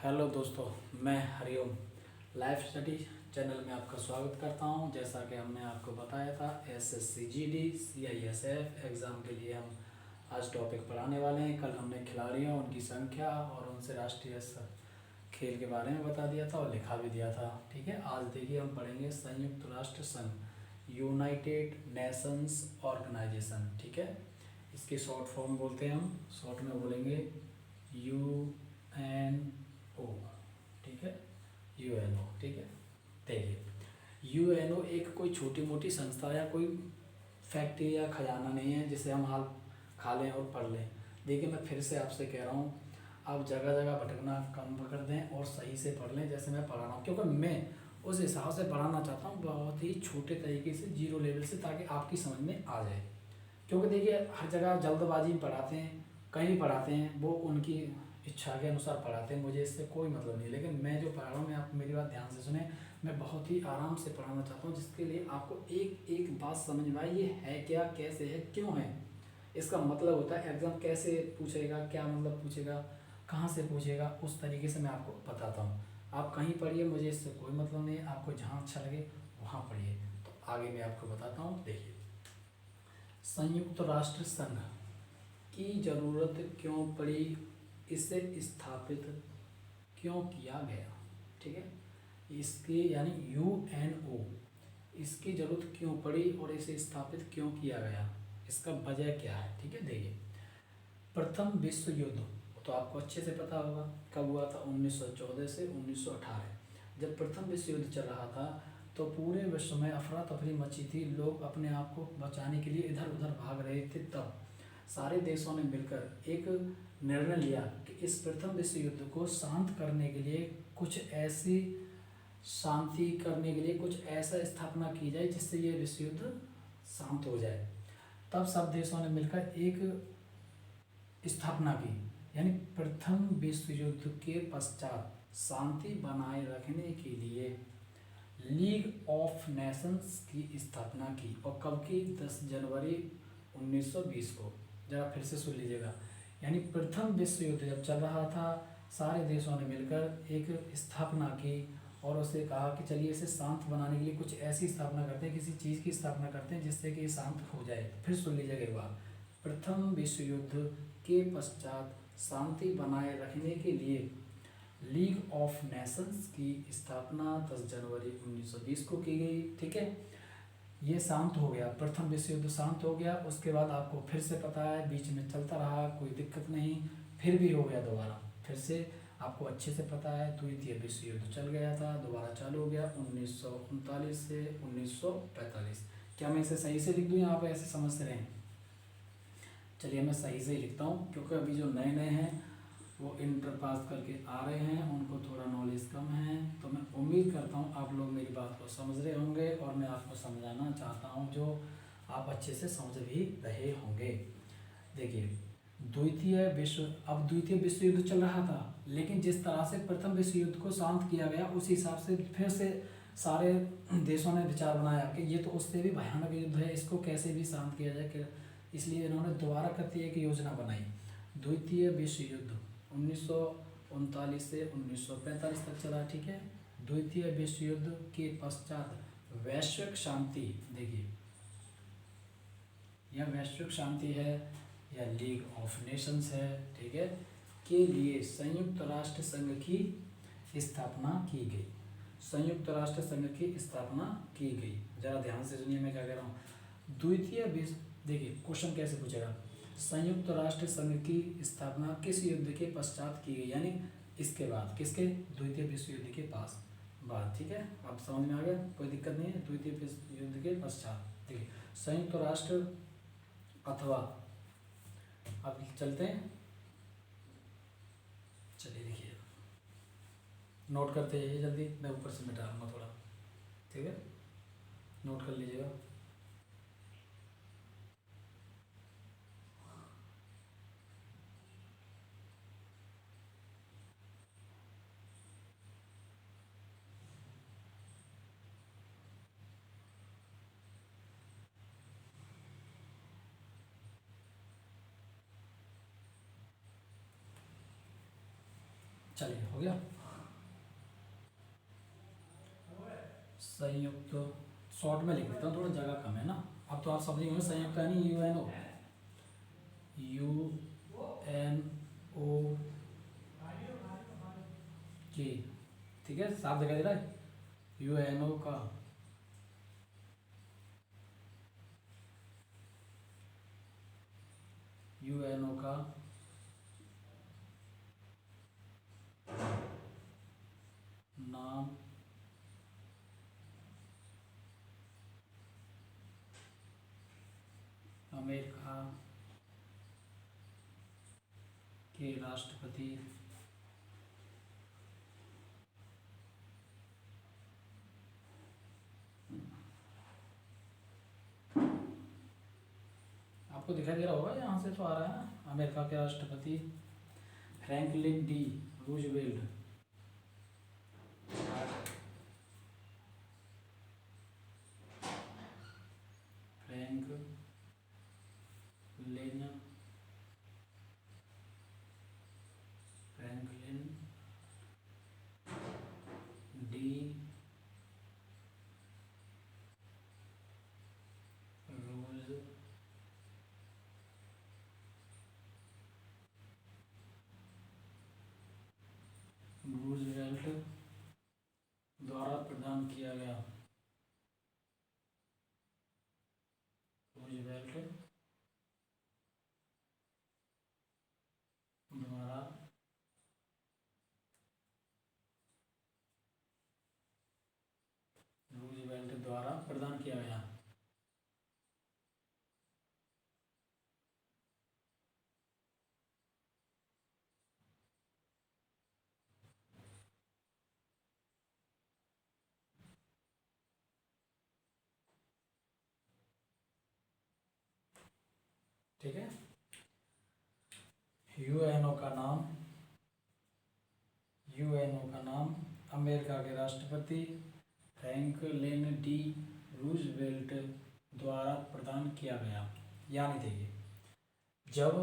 Hello दोस्तों, मैं Hariom life study channel में आपका स्वागत करता हूं। जैसा कि हमने आपको बताया था, एसएससी जीडी सीआईएसएफ एग्ज़ाम के लिए हम आज टॉपिक पढ़ाने वाले हैं। कल हमने खिलाड़ियों, उनकी संख्या और उनसे राष्ट्रीय खेल के बारे में बता दिया था और लिखा भी दिया था। ठीक है, आज देखिए हम पढ़ेंगे संयुक्त राष्ट्र संघ, यूनाइटेड नेशंस ऑर्गेनाइजेशन। ठीक है, इसकी शॉर्ट फॉर्म बोलते हैं, हम शॉर्ट में बोलेंगे यूएनओ। ठीक है, यूएनओ। ठीक है, देखिए यूएनओ एक कोई छोटी मोटी संस्था या कोई फैक्ट्री या खजाना नहीं है जिसे हम हाल खा लें और पढ़ लें। देखिए, मैं फिर से आपसे कह रहा हूँ, आप जगह जगह भटकना कम कर दें और सही से पढ़ लें जैसे मैं पढ़ा रहा हूँ, क्योंकि मैं उस हिसाब से पढ़ाना चाहता हूँ, बहुत ही छोटे तरीके से, जीरो लेवल से, ताकि आपकी समझ में आ जाए। क्योंकि देखिए, हर जगह जल्दबाजी में पढ़ाते हैं, कहीं भी पढ़ाते हैं, वो उनकी इच्छा के अनुसार पढ़ाते हैं, मुझे इससे कोई मतलब नहीं। लेकिन मैं जो पढ़ा रहा हूँ, मैं आप मेरी बात ध्यान से सुने, मैं बहुत ही आराम से पढ़ाना चाहता हूँ, जिसके लिए आपको एक एक बात समझ में आए, ये है क्या, कैसे है, क्यों है, इसका मतलब होता है एग्ज़ाम कैसे पूछेगा, क्या मतलब पूछेगा, कहाँ से पूछेगा, उस तरीके से मैं आपको बताता हूँ। आप कहीं पढ़िए, मुझे इससे कोई मतलब नहीं है, आपको जहाँ अच्छा लगे वहाँ पढ़िए। तो आगे मैं आपको बताता हूँ। देखिए, संयुक्त राष्ट्र संघ की ज़रूरत क्यों पड़ी, इसे स्थापित क्यों किया गया। ठीक है, इसकी यानी यूएनओ, इसकी ज़रूरत क्यों पड़ी और इसे स्थापित क्यों किया गया, इसका वजह क्या है। ठीक है, देखिए, प्रथम विश्व युद्ध तो आपको अच्छे से पता होगा कब हुआ था, 1914 से 1918। जब प्रथम विश्व युद्ध चल रहा था तो पूरे विश्व में अफरा तफरी मची थी, लोग अपने आप को बचाने के लिए इधर उधर भाग रहे थे। तब सारे देशों ने मिलकर एक निर्णय लिया कि इस प्रथम विश्व युद्ध को शांत करने के लिए कुछ ऐसा स्थापना की जाए जिससे ये विश्व युद्ध शांत हो जाए। तब सब देशों ने मिलकर एक स्थापना की, यानी प्रथम विश्व युद्ध के पश्चात शांति बनाए रखने के लिए लीग ऑफ नेशंस की स्थापना की। और कब की? 10 जनवरी 1920 को। जरा फिर से सुन लीजिएगा, यानी प्रथम विश्व युद्ध जब चल रहा था, सारे देशों ने मिलकर एक स्थापना की और उसे कहा कि चलिए इसे शांत बनाने के लिए कुछ ऐसी स्थापना करते हैं, किसी चीज़ की स्थापना करते हैं जिससे कि शांत हो जाए। फिर सुन लीजिएगा एक बार, प्रथम विश्व युद्ध के पश्चात शांति बनाए रखने के लिए लीग ऑफ नेशंस की स्थापना 10 जनवरी 1920 को की गई। ठीक है, ये शांत हो गया, प्रथम विश्व युद्ध शांत हो गया। उसके बाद आपको फिर से पता है, बीच में चलता रहा, कोई दिक्कत नहीं, फिर भी हो गया दोबारा। फिर से आपको अच्छे से पता है, द्वितीय विश्व युद्ध चल गया था, दोबारा चालू हो गया 1939 से 1945। क्या मैं इसे सही से लिख दूँ या आप ऐसे समझते रहें? चलिए, मैं सही से ही लिखता हूँ, क्योंकि अभी जो नए नए हैं वो इंटर पास करके आ रहे हैं, उनको थोड़ा नॉलेज कम है। तो मैं उम्मीद करता हूँ आप लोग मेरी बात को समझ रहे होंगे और मैं आपको समझाना चाहता हूँ जो आप अच्छे से समझ भी रहे होंगे। देखिए, द्वितीय विश्व युद्ध चल रहा था, लेकिन जिस तरह से प्रथम विश्व युद्ध को शांत किया गया, उस हिसाब से फिर से सारे देशों ने विचार बनाया कि ये तो उससे भी भयानक युद्ध है, इसको कैसे भी शांत किया जाए। इसलिए इन्होंने दोबारा करती एक योजना बनाई। द्वितीय विश्व युद्ध 1939 से 1945 तक चला। ठीक है, द्वितीय विश्व युद्ध के पश्चात वैश्विक शांति, देखिए यह वैश्विक शांति है या लीग ऑफ नेशंस है, ठीक है, के लिए संयुक्त राष्ट्र संघ की स्थापना की गई। संयुक्त राष्ट्र संघ की स्थापना की गई। जरा ध्यान से सुनिए मैं क्या कह रहा हूँ। द्वितीय विश्व, देखिए क्वेश्चन कैसे पूछेगा, संयुक्त राष्ट्र संघ की स्थापना किस युद्ध के पश्चात की गई, यानी इसके बाद, किसके? द्वितीय विश्व युद्ध के पास बाद। ठीक है, अब समझ में आ गया, कोई दिक्कत नहीं है। द्वितीय विश्व युद्ध के पश्चात, देखिए संयुक्त राष्ट्र अथवा, अब चलते हैं, चलिए देखिए, नोट करते जाइए जल्दी, मैं ऊपर से मिटा दूँगा थोड़ा। ठीक है, नोट कर लीजिएगा। चलिए हो गया। संयुक्त शॉर्ट में लिख देता हूँ, थोड़ा जगह कम है ना। अब तो आप समझ गए संयुक्त यानी यूएनओ, यूएनओ की, ठीक है, साफ दिखाई दे रहा है। यूएनओ का नाम अमेरिका के राष्ट्रपति आपको दिखाई दे रहा होगा, यहाँ से तो आ रहा है ना। अमेरिका के राष्ट्रपति Franklin D Roosevelt, Franklin D Roosevelt द्वारा प्रदान किया गया, रूजवेल्ट द्वारा प्रदान किया गया। ठीक है, यूएनओ का नाम, अमेरिका के राष्ट्रपति फ्रैंकलिन डी रूजवेल्ट द्वारा प्रदान किया गया। यानी देखिए, जब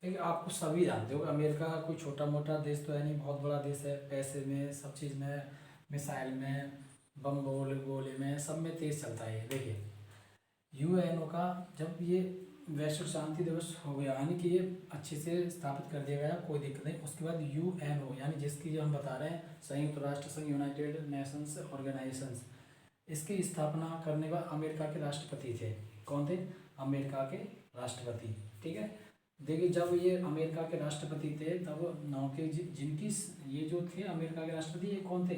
देखिए आपको सभी जानते हो अमेरिका कोई छोटा मोटा देश तो है नहीं, बहुत बड़ा देश है। पैसे में, सब चीज़ में, मिसाइल में, बम गोले में, सब में तेज चलता है। देखिए यूएनओ का जब ये वैश्विक शांति दिवस हो गया, यानी कि ये अच्छे से स्थापित कर दिया गया, कोई दिक्कत नहीं। उसके बाद यूएनओ यानी जिसकी जो हम बता रहे हैं संयुक्त राष्ट्र संघ, यूनाइटेड नेशंस ऑर्गेनाइजेशंस, इसकी स्थापना करने का अमेरिका के राष्ट्रपति थे। कौन थे? अमेरिका के राष्ट्रपति। ठीक है, देखिए जब ये अमेरिका के राष्ट्रपति थे तब नौ के जिनकी ये जो थे अमेरिका के राष्ट्रपति, ये कौन थे?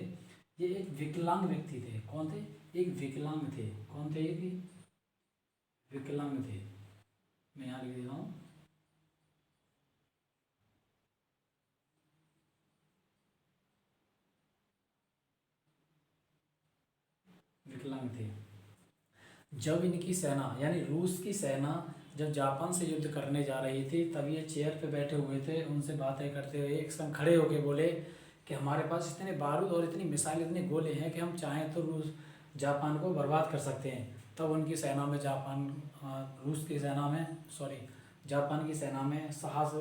ये एक विकलांग व्यक्ति थे। कौन थे? एक विकलांग थे। कौन थे? ये विकलांग थे। मैं यहाँ लिख दे रहा हूँ, विकलांग थे। जब इनकी सेना यानी रूस की सेना जब जापान से युद्ध करने जा रही थी, तब ये चेयर पे बैठे हुए थे, उनसे बातें करते हुए एक संग खड़े होके बोले कि हमारे पास इतने बारूद और इतनी मिसाइल, इतने गोले हैं कि हम चाहें तो जापान को बर्बाद कर सकते हैं। तब उनकी सेना में जापान की सेना में साहस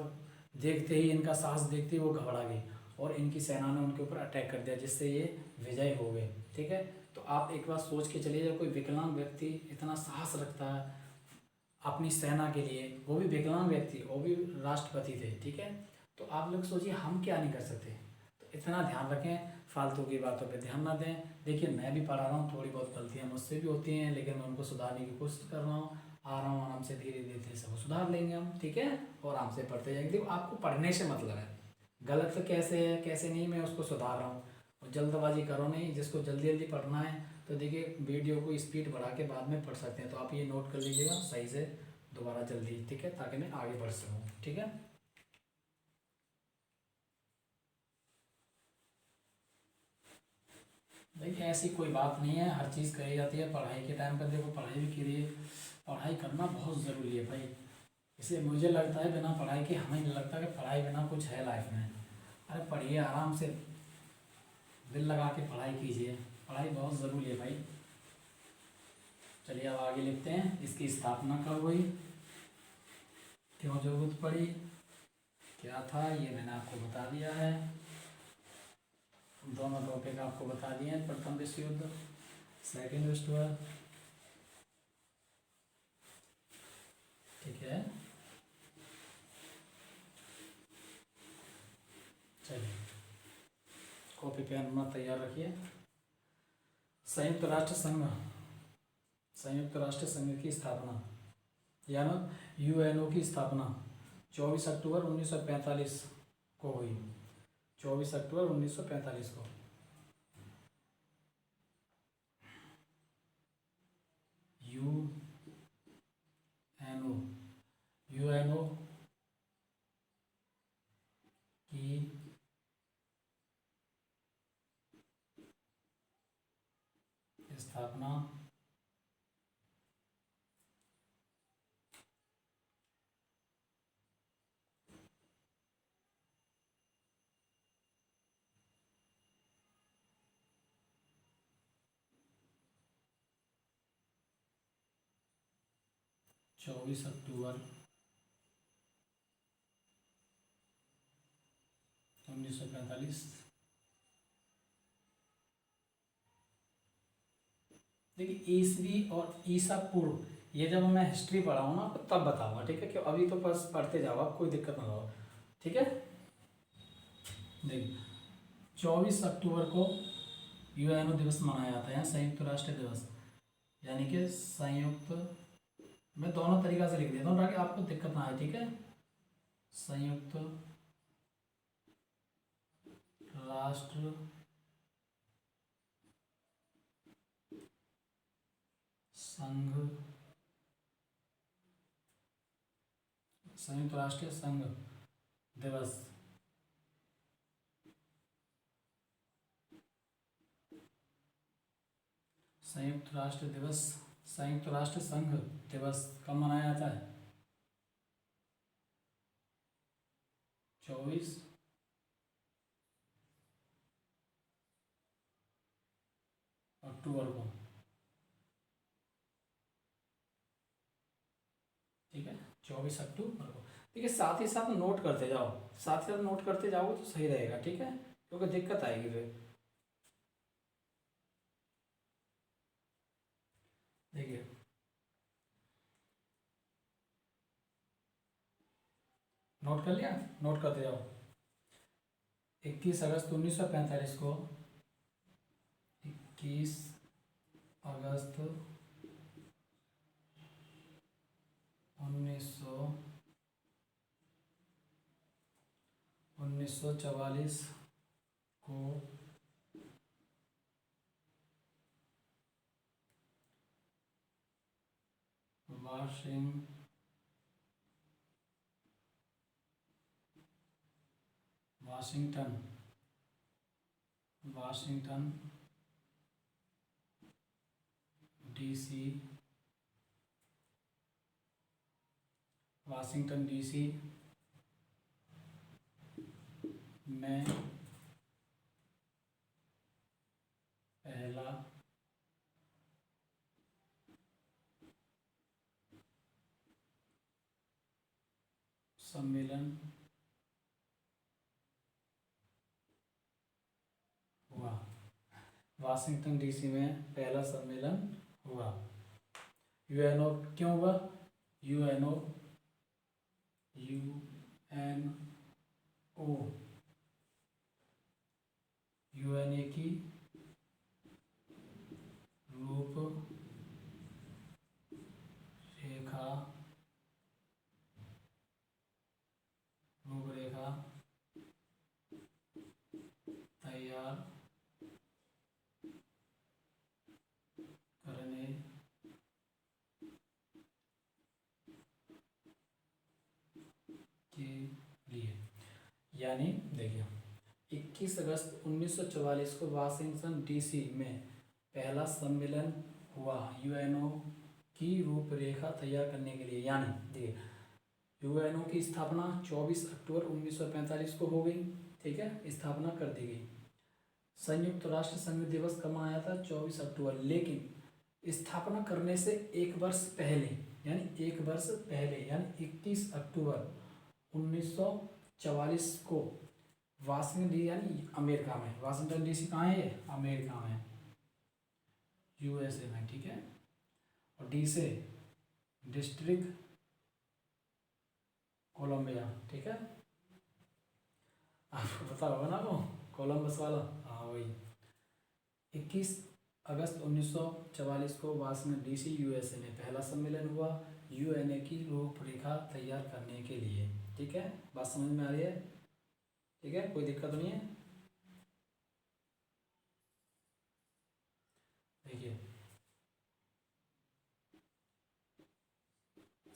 देखते ही, इनका साहस देखते ही वो घबरा गई और इनकी सेना ने उनके ऊपर अटैक कर दिया, जिससे ये विजय हो गए। ठीक है, तो आप एक बार सोच के चलिए, जब कोई विकलांग व्यक्ति इतना साहस रखता है अपनी सेना के लिए, वो भी विकलांग व्यक्ति, वो भी राष्ट्रपति थे। ठीक है, तो आप लोग सोचिए हम क्या नहीं कर सकते। तो इतना ध्यान रखें, फालतू की बातों पे ध्यान ना दें। देखिए मैं भी पढ़ा रहा हूँ, थोड़ी बहुत गलतियाँ मुझसे भी होती हैं, लेकिन मैं उनको सुधारने की कोशिश कर रहा हूँ। आ रहा हूँ आराम से, धीरे धीरे सब सुधार लेंगे हम। ठीक है, और आराम से पढ़ते जाएंगे। देखो आपको पढ़ने से मतलब है, गलत तो कैसे है कैसे नहीं, मैं उसको सुधार रहा हूँ। और जल्दबाजी करो नहीं, जिसको जल्दी जल्दी पढ़ना है तो देखिए वीडियो को स्पीड बढ़ा के बाद में पढ़ सकते हैं। तो आप ये नोट कर लीजिएगा सही से दोबारा जल्दी, ठीक है, ताकि मैं आगे बढ़ सकूँ। ठीक है, देखिए ऐसी कोई बात नहीं है, हर चीज़ कही जाती है। पढ़ाई के टाइम पर देखो पढ़ाई भी करिए, पढ़ाई करना बहुत ज़रूरी है भाई। इसलिए मुझे लगता है बिना पढ़ाई के, हमें नहीं लगता कि पढ़ाई बिना कुछ है लाइफ में। अरे पढ़िए आराम से, दिल लगा के पढ़ाई कीजिए, पढ़ाई बहुत ज़रूरी है भाई। चलिए अब आगे लिखते हैं, इसकी स्थापना कब हुई, क्यों जरूरत पड़ी, क्या था, ये मैंने आपको बता दिया है। दोनों टॉपिक आपको बता दिए हैं, प्रथम विश्व युद्ध, सेकेंड विश्व युद्ध, ठीक है। चलिए कॉपी पेन अपना तैयार रखिए। संयुक्त राष्ट्र संघ, संयुक्त राष्ट्र संघ की स्थापना या ना यूएनओ की स्थापना 24 अक्टूबर 1945 को हुई। 24 अक्टूबर 1945 को। यूएनओ, यूएनओ की स्थापना 24 अक्टूबर 1945। देखिए ईसवी और ईसा पूर्व, ये जब मैं हिस्ट्री पढ़ाऊँ ना तब बताऊंगा, ठीक है। क्यों अभी तो बस पढ़ते जाओ आप, कोई दिक्कत ना हो, ठीक है। देखिए 24 अक्टूबर को यूएनओ दिवस मनाया जाता है, संयुक्त राष्ट्र दिवस, यानी कि संयुक्त, मैं दोनों तरीका से लिख देता हूँ ताकि आपको दिक्कत ना आए, ठीक है। संयुक्त राष्ट्र संघ, संयुक्त राष्ट्र संघ दिवस, संयुक्त राष्ट्र दिवस, संयुक्त राष्ट्र संघ दिवस कब मनाया जाता है? 24 अक्टूबर को, ठीक है। 24 अक्टूबर को, ठीक है। साथ ही साथ नोट करते जाओ, साथ ही साथ नोट करते जाओगे तो सही रहेगा, ठीक है, क्योंकि दिक्कत आएगी फिर। देखिए नोट कर लिया, नोट करते जाओ। 21 अगस्त 1945 को, 21 अगस्त 1944 को Washington, Washington DC, Washington DC में पहला सम्मेलन हुआ। वाशिंगटन डीसी में पहला सम्मेलन हुआ। यूएनओ क्यों हुआ? यूएनओ, यूएनओ, यूएनए की रूप रेखा, रूपरेखा तैयार करने के लिए, यानी देखिए 21 अगस्त 1944 को वाशिंगटन डीसी में पहला सम्मेलन हुआ यूएनओ की रूपरेखा तैयार करने के लिए। यानी देखिए यूएनओ की स्थापना 24 अक्टूबर 1945 को हो गई, ठीक है, स्थापना कर दी गई। संयुक्त राष्ट्र संघ दिवस कब मनाया था? 24 अक्टूबर। लेकिन स्थापना करने से एक वर्ष पहले, यानी एक वर्ष पहले, यानी 21 अक्टूबर 1944 को वाशिंगटन डी यानी अमेरिका में, वाशिंगटन डीसी कहाँ है ये, अमेरिका में, यूएसए में, ठीक है। और डी से डिस्ट्रिक्ट कोलंबिया, ठीक है। आपको पता होगा ना वो कोलंबस वाला, हाँ वही। 21 अगस्त 1944 को वाशिंगटन डीसी यूएसए में पहला सम्मेलन हुआ यूएनए की रूपरेखा तैयार करने के लिए, ठीक है। बात समझ में आ रही है, ठीक है, कोई दिक्कत नहीं है। देखिए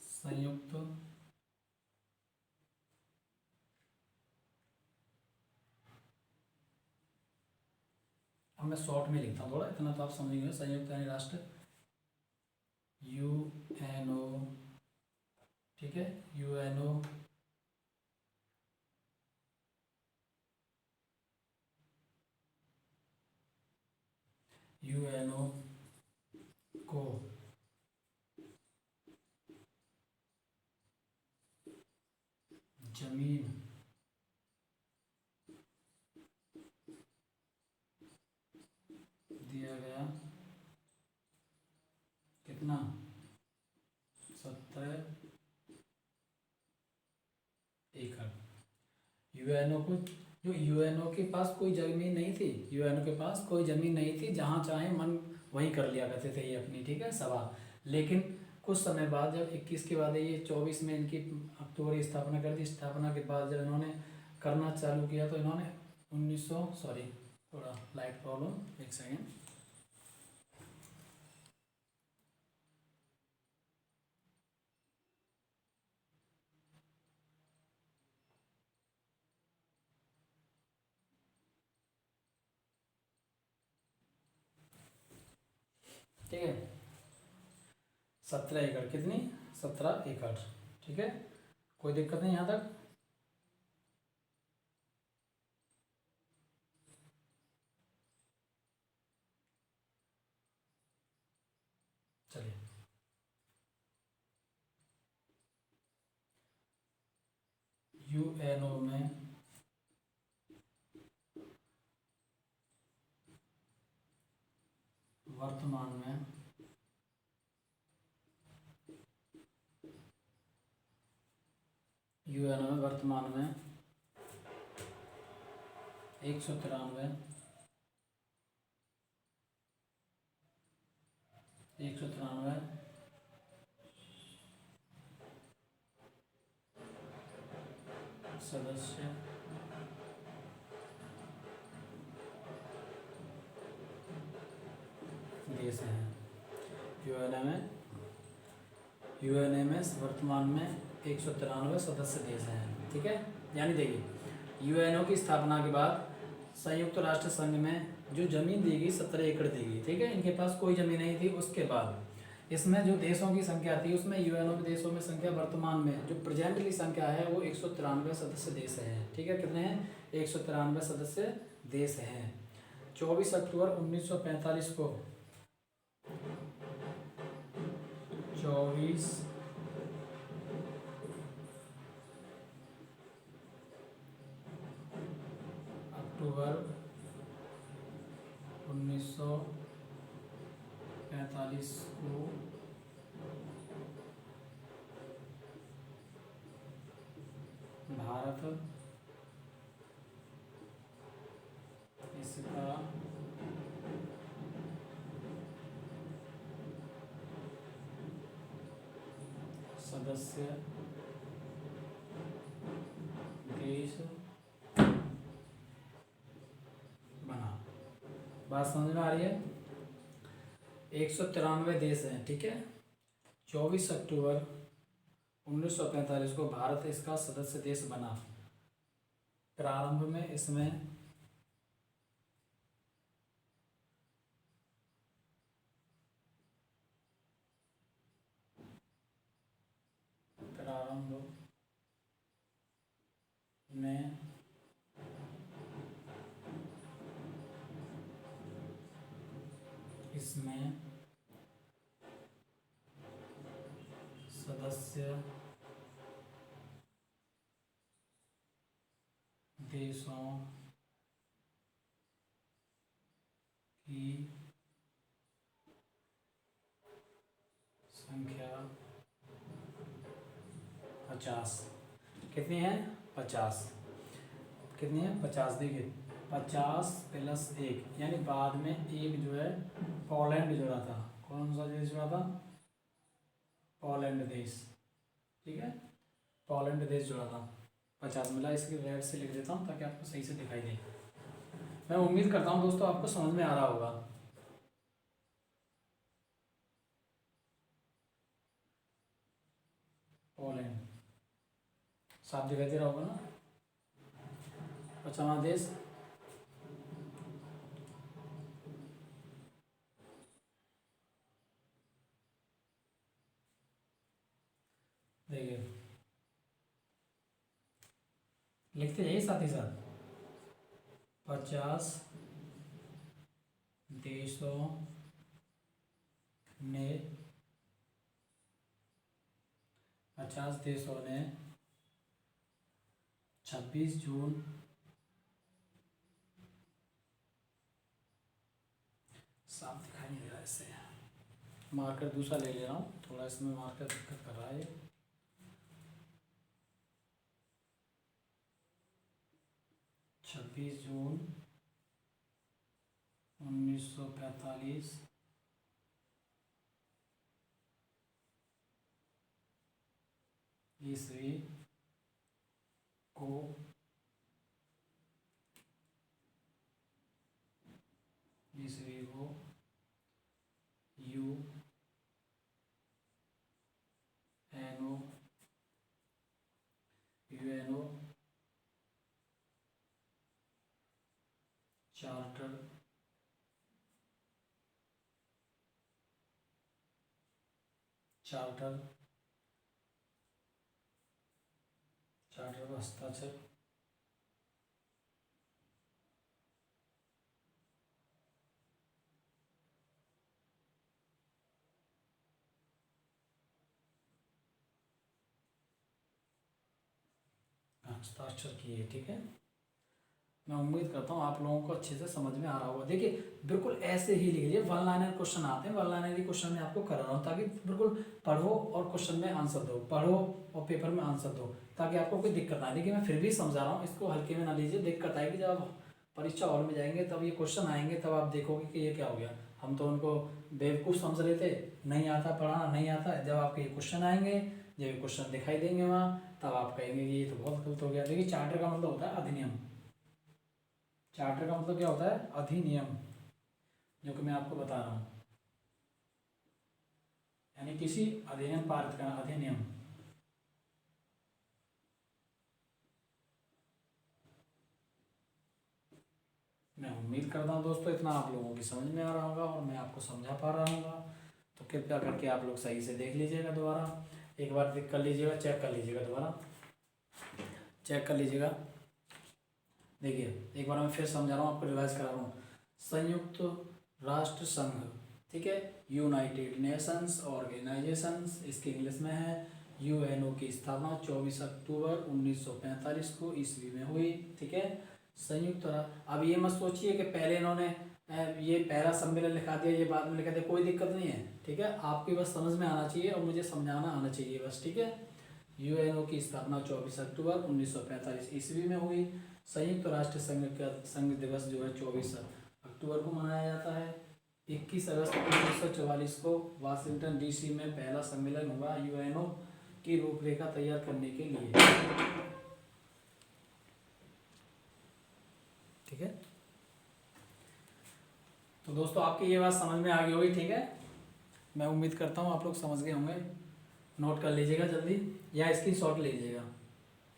संयुक्त अब मैं शॉर्ट में लिखता हूँ थोड़ा, इतना तो आप समझेंगे। संयुक्त यानी राष्ट्र, यूएनओ, ठीक है, यूएनओ यूएनओ को जमीन दिया गया कितना, 17 एकड़। यूएनओ को, जो यूएनओ के पास कोई ज़मीन नहीं थी, यूएनओ के पास कोई ज़मीन नहीं थी, जहाँ चाहे मन वहीं कर लिया करते थे ये अपनी, ठीक है, सभा। लेकिन कुछ समय बाद जब 21 के बाद ये 24 में इनकी अक्टूबर की स्थापना कर दी, स्थापना के बाद जब इन्होंने करना चालू किया तो इन्होंने 1900, सॉरी थोड़ा लाइट प्रॉब्लम, एक सेकेंड। ठीक है, 17 एकड़, कितनी, 17 एकड़, ठीक है, कोई दिक्कत नहीं यहाँ तक। चलिए यूएनओ में वर्तमान में यूएनओ में वर्तमान में 193 सदस्य देश हैं। यूएनए में वर्तमान में 193 सदस्य देश हैं, ठीक है। यानी देखिए यूएनओ की स्थापना के बाद संयुक्त राष्ट्र संघ में जो जमीन दी गई 17 एकड़ दी गई, ठीक है, इनके पास कोई जमीन नहीं थी। उसके बाद इसमें जो देशों की संख्या थी उसमें यूएनओ के देशों में संख्या वर्तमान में जो प्रेजेंटली संख्या है वो 193 सदस्य देश हैं, ठीक है। कितने हैं, 193 सदस्य देश हैं। 24 अक्टूबर 1945 को 24 अक्टूबर 1945 को भारत इसका सदस्य देश बना। बात समझ में आ रही है, 193 देश हैं, ठीक है। 24 अक्टूबर 1945 को भारत इसका सदस्य देश बना। प्रारंभ में इसमें इसमें सदस्य देशों की संख्या 50। कितनी है? 50। कितनी है? 50। देखिए 50 प्लस 1 यानी बाद में एक जो है पोलैंड जुड़ा था। कौन सा देश जुड़ा था? पोलैंड देश। ठीक है, पोलैंड देश जुड़ा था। 50 मिला। इसकी रेड से लिख देता हूँ ताकि आपको सही से दिखाई दे। मैं उम्मीद करता हूँ दोस्तों आपको समझ में आ रहा होगा। पोलैंड साफ दिखाई दे रहा होगा ना? 50वां देश। देखिए लिखते जाइए साथ ही साथ। 50 देशों ने 26 जून साफ दिखाई नहीं दे रहा इससे। मार्कर दूसरा ले ले रहा हूँ, थोड़ा इसमें मार्कर दिक्कत कर रहा है। 26 जून 1945 ईस्वी को यूएनओ चार्टर पर हस्ताक्षर किए। ठीक है, मैं उम्मीद करता हूँ आप लोगों को अच्छे से समझ में आ रहा होगा। देखिए बिल्कुल ऐसे ही लिख लीजिए। वन लाइनर क्वेश्चन आते हैं, वन लाइनर क्वेश्चन में आपको कर रहा हूँ ताकि बिल्कुल पढ़ो और क्वेश्चन में आंसर दो, पढ़ो और पेपर में आंसर दो, ताकि आपको कोई दिक्कत ना आए। देखिए मैं फिर भी समझा रहा हूँ, इसको हल्के में ना लीजिए। दिक्कत आएगी जब आप परीक्षा हॉल में जाएंगे, तब ये क्वेश्चन आएंगे, तब आप देखोगे कि ये क्या हो गया। हम तो उनको बेवकूफ़ समझ रहे थे, नहीं आता पढ़ाना, नहीं आता। जब आपके ये क्वेश्चन आएंगे, जब ये क्वेश्चन दिखाई देंगे वहाँ, तब आप कहेंगे कि ये तो बहुत गलत हो गया। देखिए चार्टर का मतलब होता है अधिनियम। चार्टर का मतलब क्या होता है? अधिनियम, जो कि मैं आपको बता रहा हूँ, यानी किसी अधिनियम पारित करना। अधिनियम मैं उम्मीद करता हूँ दोस्तों इतना आप लोगों की समझ में आ रहा होगा और मैं आपको समझा पा रहा हूँ। तो कृपया करके आप लोग सही से देख लीजिएगा, दोबारा एक बार देख कर लीजिएगा, चेक कर लीजिएगा, दोबारा चेक कर लीजिएगा। देखिए एक बार मैं फिर समझा रहा हूँ, आपको रिवाइज करा रहा हूँ। संयुक्त राष्ट्र संघ, ठीक है, यूनाइटेड नेशंस ऑर्गेनाइजेशंस, इसके इंग्लिश में है। यूएनओ की स्थापना 24 अक्टूबर 1945 को ईस्वी में हुई। ठीक है, संयुक्त अब ये मत सोचिए कि पहले इन्होंने ये पहला सम्मेलन लिखा दिया, ये बाद में लिखा दिया, कोई दिक्कत नहीं है। ठीक है, आपकी बस समझ में आना चाहिए और मुझे समझाना आना चाहिए बस। ठीक है, यूएनओ की स्थापना 24 अक्टूबर 1945 ईस्वी में हुई। संयुक्त राष्ट्र संघ का संघ दिवस जो है 24 अक्टूबर को मनाया जाता है। 21 अगस्त 1944 को वाशिंगटन डीसी में पहला सम्मेलन हुआ यूएनओ की रूपरेखा तैयार करने के लिए। ठीक है, तो दोस्तों आपकी ये बात समझ में आ गई होगी। ठीक है, मैं उम्मीद करता हूँ आप लोग समझ गए होंगे। नोट कर लीजिएगा जल्दी या स्क्रीनशॉट ले लीजिएगा।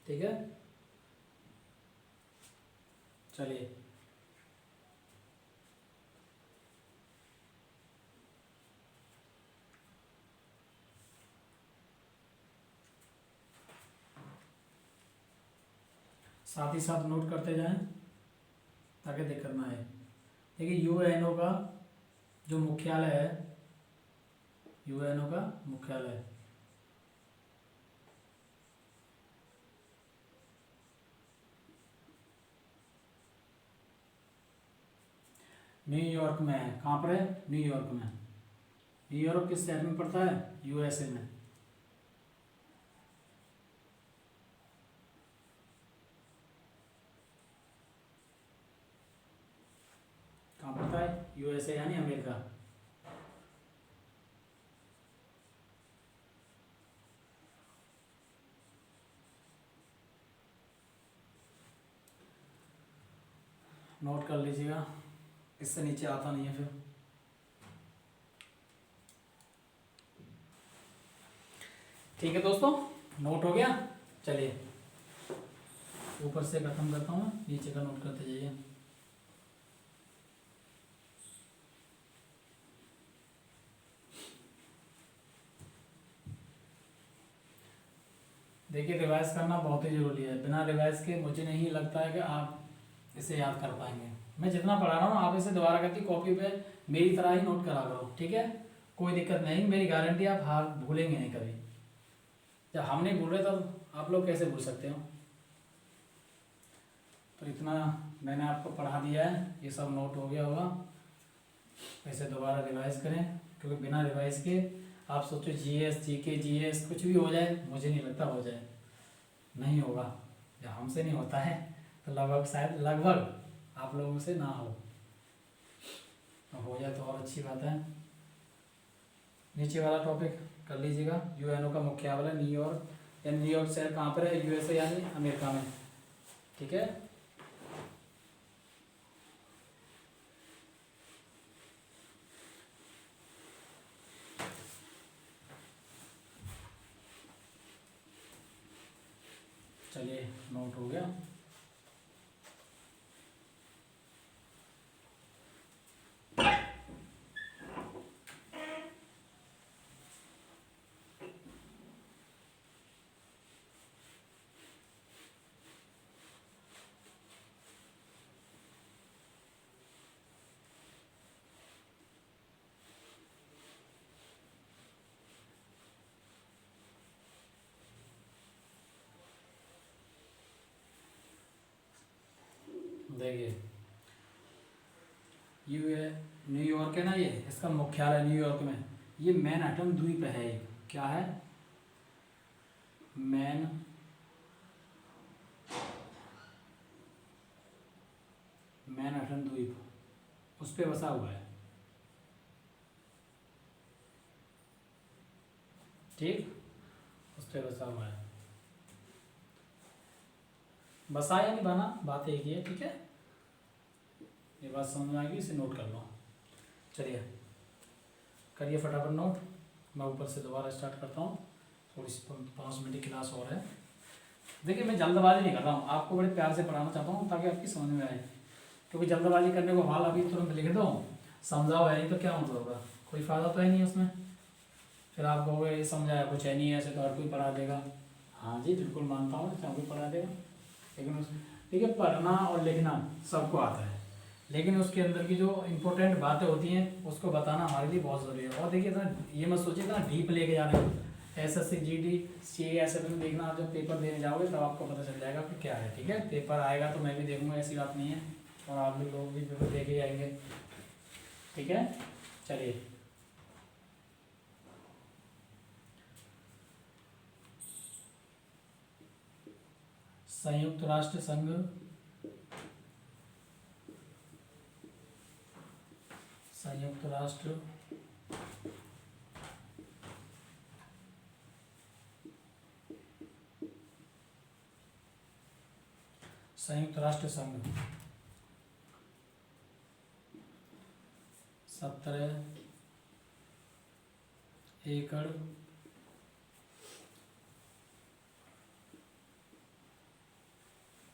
ठीक है, चलिए साथ ही साथ नोट करते जाएं ताकि दिक्कत ना आए। देखिए यूएनओ का जो मुख्यालय है, यूएनओ का मुख्यालय न्यूयॉर्क में है। कहाँ पर है? न्यूयॉर्क में। न्यूयॉर्क किस शहर में पड़ता है? यूएसए में। कहाँ पड़ता है? यूएसए यानी अमेरिका। नोट कर लीजिएगा, इससे नीचे आता नहीं है फिर। ठीक है दोस्तों, नोट हो गया। चलिए ऊपर से खत्म करता हूँ, नीचे का नोट करते जाइए। देखिए रिवाइज करना बहुत ही ज़रूरी है, बिना रिवाइज के मुझे नहीं लगता है कि आप इसे याद कर पाएंगे। मैं जितना पढ़ा रहा हूँ आप इसे दोबारा करके कॉपी पे मेरी तरह ही नोट करा करो, ठीक है? कोई दिक्कत नहीं, मेरी गारंटी आप हार भूलेंगे नहीं कभी। जब हम नहीं भूल रहे तब आप लोग कैसे भूल सकते हो? तो इतना मैंने आपको पढ़ा दिया है, ये सब नोट हो गया होगा। इसे दोबारा रिवाइज करें, क्योंकि बिना रिवाइज के आप सोचो जीएस जीके जीएस कुछ भी हो जाए, मुझे नहीं लगता हो जाए, नहीं होगा। जब हमसे नहीं होता है तो लगभग शायद लगभग आप लोगों से ना हो जाए तो और अच्छी बात है। नीचे वाला टॉपिक कर लीजिएगा। यूएनओ का मुख्यालय न्यूयॉर्क, या न्यूयॉर्क शहर कहाँ पर है? यूएसए यानी अमेरिका में, ठीक है? चलिए नोट हो गया। देखिए न्यूयॉर्क है ना, ये इसका मुख्यालय न्यूयॉर्क में। ये मैनहट्टन द्वीप है, एक क्या है? मैनहट्टन द्वीप, उस पे बसा हुआ है, ठीक? उस पे बसा हुआ है। बसा या नहीं बना, बात एक ही है, ठीक है? ये बात समझ में आएगी, इसे नोट कर लो। चलिए करिए फटाफट नोट। मैं ऊपर से दोबारा स्टार्ट करता हूँ, थोड़ी सी 5 मिनट की क्लास और है। देखिए मैं जल्दबाजी नहीं कर रहा हूँ, आपको बड़े प्यार से पढ़ाना चाहता हूँ ताकि आपकी समझ में आए। क्योंकि जल्दबाजी करने को हाल अभी तुरंत लिख दो, समझाओ है नहीं तो क्या मतलब होगा? कोई फ़ायदा तो है नहीं उसमें। फिर आप कहोगे ये समझाया कुछ है नहीं, ऐसे तो हर कोई पढ़ा देगा। हाँ जी बिल्कुल मानता हूँ, हर कोई पढ़ा देगा, लेकिन उस देखिए पढ़ना और लिखना सबको आता है, लेकिन उसके अंदर की जो इम्पोर्टेंट बातें होती हैं उसको बताना हमारे लिए बहुत ज़रूरी है। और देखिए इतना ये मत सोचिए इतना डीप लेके जा रहे हो। एसएससी जीडी सी ऐसे में देखना, आप जब पेपर देने जाओगे तब आपको पता चल जाएगा कि क्या है, ठीक है? पेपर आएगा तो मैं भी देखूंगा, ऐसी बात नहीं है, और आप भी लोग भी पेपर दे के आएंगे, ठीक है? चलिए संयुक्त राष्ट्र संघ संयुक्त राष्ट्र संयुक्त राष्ट्र संघ 17 एकड़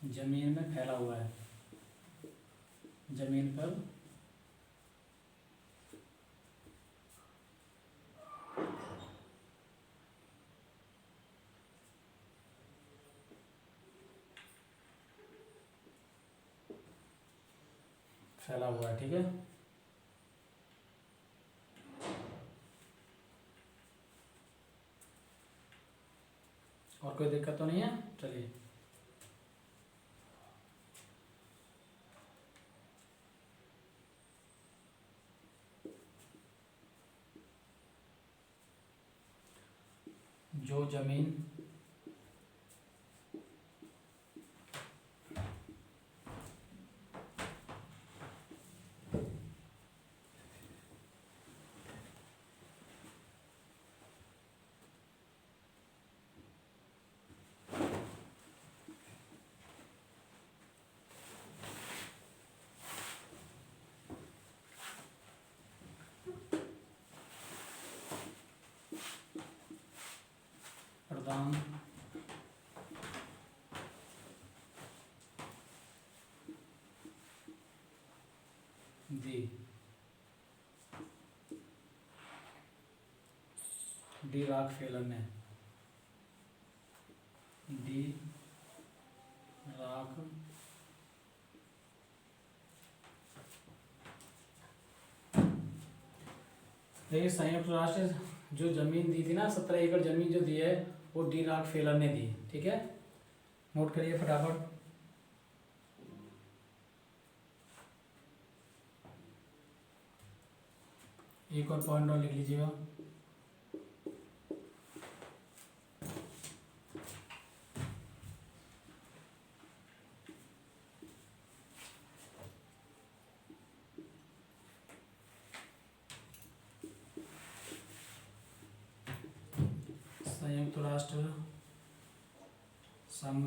जमीन में फैला हुआ है, जमीन पर फैला हुआ है, ठीक है? और कोई दिक्कत तो नहीं है? चलिए जो जमीन प्रदान दी डी रॉकफेलर ने डी रॉक देखिए संयुक्त राष्ट्र जो जमीन दी थी ना 17 एकड़ जमीन जो दी है वो डी रॉकफेलर ने दी, ठीक है, नोट करिए फटाफट। एक और पॉइंट और लिख लीजिएगा। संयुक्त राष्ट्र संघ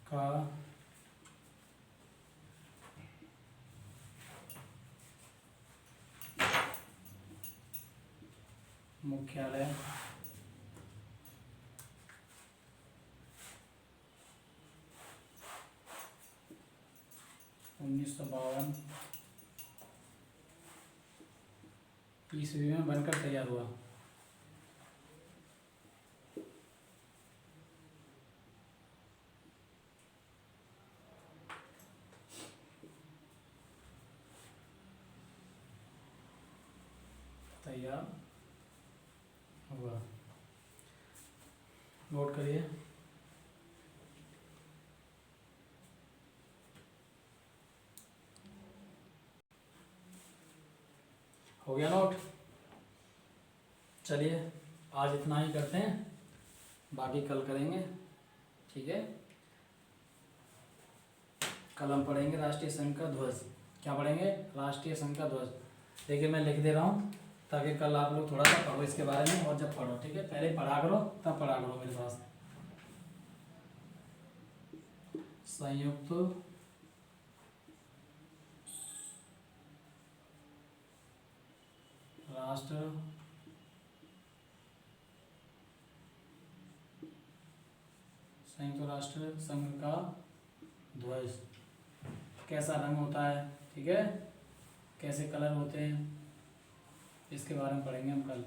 का मुख्यालय 1952 ईस्वी में बनकर तैयार हुआ। तैयार हुआ, नोट करिए। हो गया नोट। चलिए आज इतना ही करते हैं, बाकी कल करेंगे, ठीक है। कल हम पढ़ेंगे राष्ट्रीय संघ का ध्वज। क्या पढ़ेंगे? राष्ट्रीय संघ का ध्वज। देखिए मैं लिख दे रहा हूँ ताकि कल आप लोग थोड़ा सा पढ़ो इसके बारे में, और जब पढ़ो, ठीक है, पहले पढ़ा करो तब पढ़ा करो मेरे पास। संयुक्त राष्ट्र संयुक्त राष्ट्र संघ का ध्वज कैसा रंग होता है, ठीक है, कैसे कलर होते हैं, इसके बारे में पढ़ेंगे हम कल।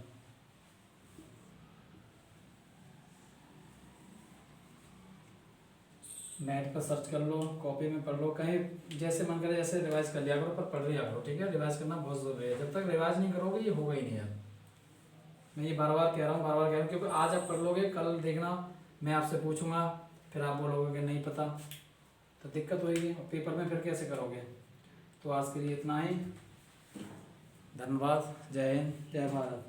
नेट पर सर्च कर लो, कॉपी में पढ़ लो, कहीं जैसे मन करे जैसे रिवाइज कर लिया करो, पर पढ़ लिया करो, ठीक है। रिवाइज करना बहुत जरूरी है, जब तक रिवाइज नहीं करोगे ये होगा ही नहीं यार। मैं ये बार बार कह रहा हूँ, क्योंकि आज आप पढ़ लोगे, कल देखना मैं आपसे पूछूंगा, फिर आप बोलोगे कि नहीं पता, तो दिक्कत होगी, पेपर में फिर कैसे करोगे। तो आज के लिए इतना ही, धन्यवाद, जय हिंद, जय भारत।